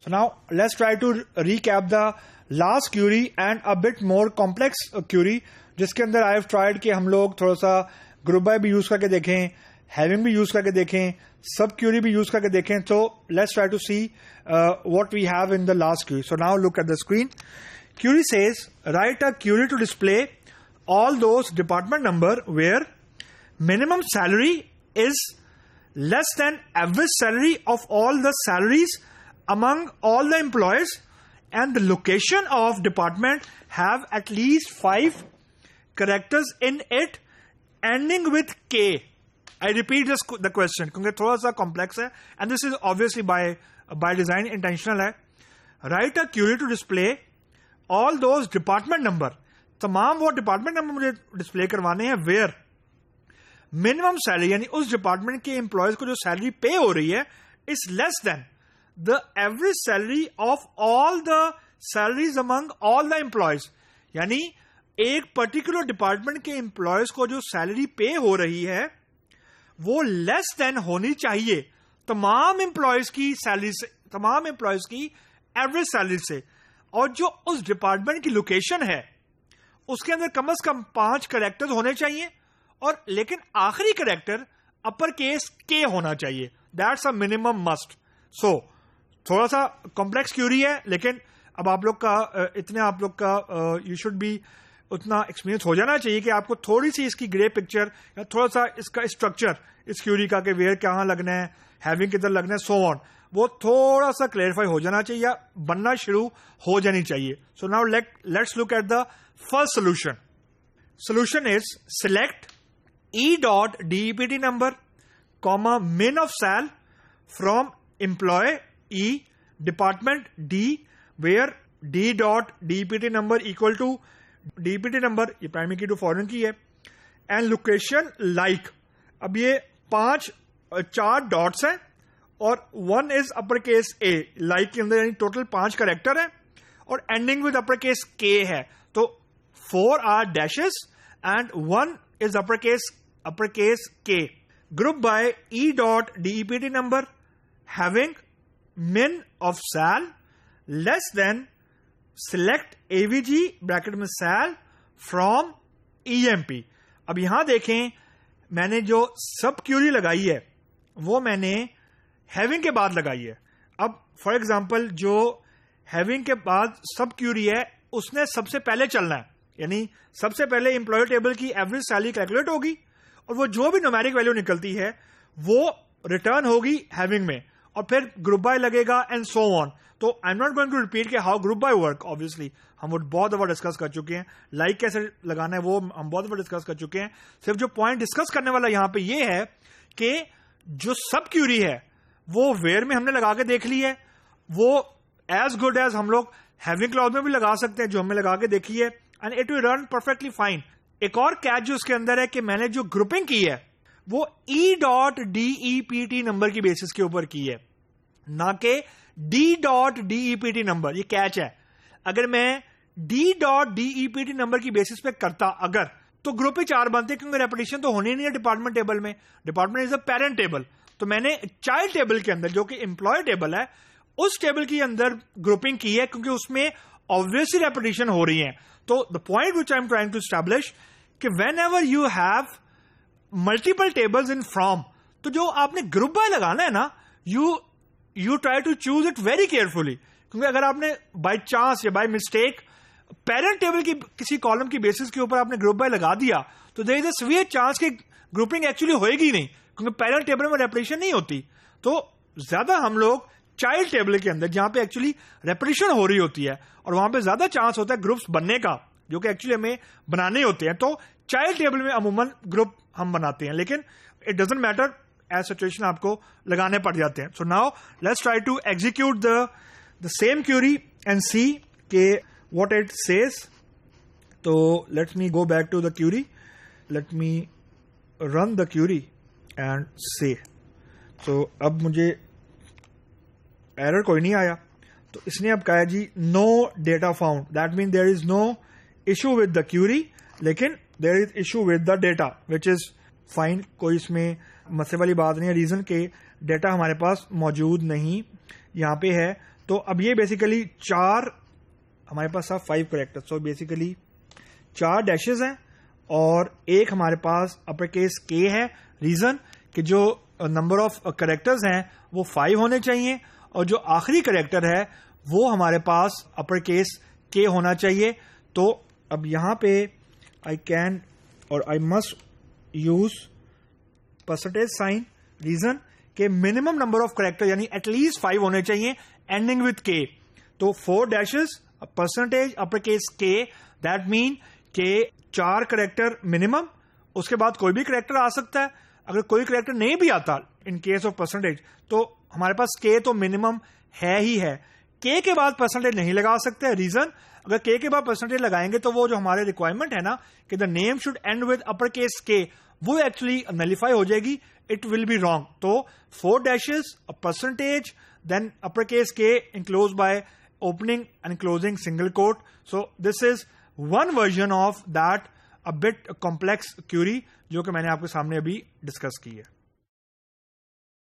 So now let's try to recap the last query and a bit more complex query, जिसके अंदर I have tried कि हम लोग थोड़ा सा group by भी यूज करके देखें, having भी यूज करके देखें, सब query भी यूज करके देखें. So let's try to see what we have in the last query. So now look at the screen. Query says write a query to display all those department number where minimum salary is less than average salary of all the salaries among all the employees, and the location of department have at least 5 characters in it ending with K. I repeat the question क्योंकि थोड़ा सा complex है, and this is obviously by design, intentional है. Write a query to display all those department number, तमाम वो department number मुझे display करवाने हैं where minimum salary यानी उस department के employees को जो salary pay हो रही है is less than the average salary of all the salaries among all the employees. यानी एक पर्टिकुलर डिपार्टमेंट के एम्प्लॉयज को जो सैलरी पे हो रही है वो लेस देन होनी चाहिए तमाम एम्प्लॉयज की सैलरी से, तमाम एम्प्लॉयज की एवरेज सैलरी से. और जो उस डिपार्टमेंट की लोकेशन है उसके अंदर कम से कम 5 कैरेक्टर्स होने चाहिए, और लेकिन आखिरी कैरेक्टर अपर केस के होना चाहिए. That's a minimum must. So थोड़ा सा कॉम्प्लेक्स क्यूरी है, लेकिन अब आप लोग का यू शुड बी उतना एक्सपीरियंस हो जाना चाहिए कि आपको थोड़ी सी इसकी ग्रे पिक्चर या थोड़ा सा इसका स्ट्रक्चर इस क्यूरी का कि वेयर कहाँ लगना है, हैविंग किधर लगना है, सो ऑन, वो थोड़ा सा क्लेरिफाई हो जाना चाहिए या बनना शुरू हो जानी चाहिए. So now let's look at the first solution. Solution is select E dot D E P T number comma min of sal from employee E department D where D dot DPT number equal to DPT number, ये primary की to foreign की है, and location like. अब ये 4 dots हैं और 1 is upper case A like के अंदर, यानी टोटल 5 कैरेक्टर है और एंडिंग विद अपर केस के है. तो 4 are dashes and 1 is upper case के. Group by E dot D E P T number having min of sal less than select avg bracket में sal from emp. अब यहां देखें मैंने जो सब क्यूरी लगाई है वो मैंने हैविंग के बाद लगाई है. अब फॉर एग्जांपल जो हैविंग के बाद सब क्यूरी है उसने सबसे पहले चलना है, यानी सबसे पहले एम्प्लॉय टेबल की एवरेज सैलरी कैलकुलेट होगी और वो जो भी न्यूमेरिक वैल्यू निकलती है वो रिटर्न होगी हैविंग में, और फिर ग्रुप बाय लगेगा एंड सो ऑन. तो I am not going to repeat के how group by work, obviously हम वो बहुत दफा डिस्कस कर चुके हैं. लाइक कैसे लगाना है वो हम बहुत दफा डिस्कस कर चुके हैं. सिर्फ जो पॉइंट डिस्कस करने वाला यहां पे ये है कि जो सब क्यूरी है वो वेयर में हमने लगा के देख ली है, वो एज गुड एज हम लोग हैविंग क्लॉज में भी लगा सकते हैं जो हमने लगा के देखी है, and it will run perfectly fine. एक और कैच जो उसके अंदर है कि मैंने जो ग्रुपिंग की है वो ई डॉट डीईपीटी नंबर की बेसिस के ऊपर की है, ना कि डी डॉट डीईपीटी नंबर. ये कैच है. अगर मैं डी डॉट डीईपीटी नंबर की बेसिस पे करता अगर, तो ग्रुप ही 4 बनते क्योंकि रेपिटेशन तो होनी नहीं है डिपार्टमेंट टेबल में. Department is a parent table. तो मैंने चाइल्ड टेबल के अंदर जो कि एम्प्लॉय टेबल है उस टेबल के अंदर ग्रुपिंग की है क्योंकि उसमें ऑब्वियसली रेपिटेशन हो रही है. तो the point which I am trying to establish कि whenever you have multiple tables in from, तो जो आपने ग्रुप बाय लगाना है ना, you try to choose it very carefully, क्योंकि अगर आपने बाय चांस या बाय मिस्टेक पेरेंट टेबल की किसी कॉलम की बेसिस के ऊपर आपने ग्रुप बाय लगा दिया तो there is a severe chance कि ग्रुपिंग एक्चुअली होएगी नहीं, क्योंकि पेरेंट टेबल में रेपिटेशन नहीं होती. तो ज्यादा हम लोग चाइल्ड टेबल के अंदर जहां पे एक्चुअली रेपिटेशन हो रही होती है और वहां पे ज्यादा चांस होता है ग्रुप्स बनने का जो कि एक्चुअली हमें बनाने होते हैं, तो चाइल्ड टेबल में अमूमन ग्रुप हम बनाते हैं, लेकिन it doesn't matter, as situation आपको लगाने पड़ जाते हैं. So now let's try to execute the same query and see के व्हाट इट सेज. तो let me go back to the query, let me run the query and see. So अब मुझे error कोई नहीं आया, तो इसने अब कहा जी no data found. That mean there is no issue with the query, लेकिन there is issue with the data which is fine. कोई इसमें मसले वाली बात नहीं है. रीजन के डेटा हमारे पास मौजूद नहीं यहाँ पे है, तो अब ये बेसिकली 4 हमारे पास था 5 करेक्टर, सो बेसिकली 4 डैशेस हैं और एक हमारे पास अपर केस के है। रीजन कि जो नंबर ऑफ करेक्टर्स हैं वो 5 होने चाहिए और जो आखिरी करेक्टर है वो हमारे पास अपर केस के होना चाहिए। तो अब यहां पे आई कैन और I must use percentage sign. Region के मिनिमम नंबर ऑफ करेक्टर यानी एटलीस्ट 5 होने चाहिए एंडिंग विथ के। तो 4 dashes percentage upper case K, that mean के 4 करेक्टर मिनिमम, उसके बाद कोई भी करेक्टर आ सकता है। अगर कोई करेक्टर नहीं भी आता इन केस ऑफ परसेंटेज तो हमारे पास के तो मिनिमम है ही है। के बाद परसेंटेज नहीं लगा सकते। रीजन अगर के बाद परसेंटेज लगाएंगे तो वो जो हमारे रिक्वायरमेंट है ना कि the name should and with upper case के, वो एक्चुअली नलिफाई हो जाएगी, इट विल बी रॉन्ग। तो 4 dashes percentage then upper case K enclosed by opening and closing single quote. So this is one version of that a bit complex query जो कि मैंने आपके सामने अभी डिस्कस की है।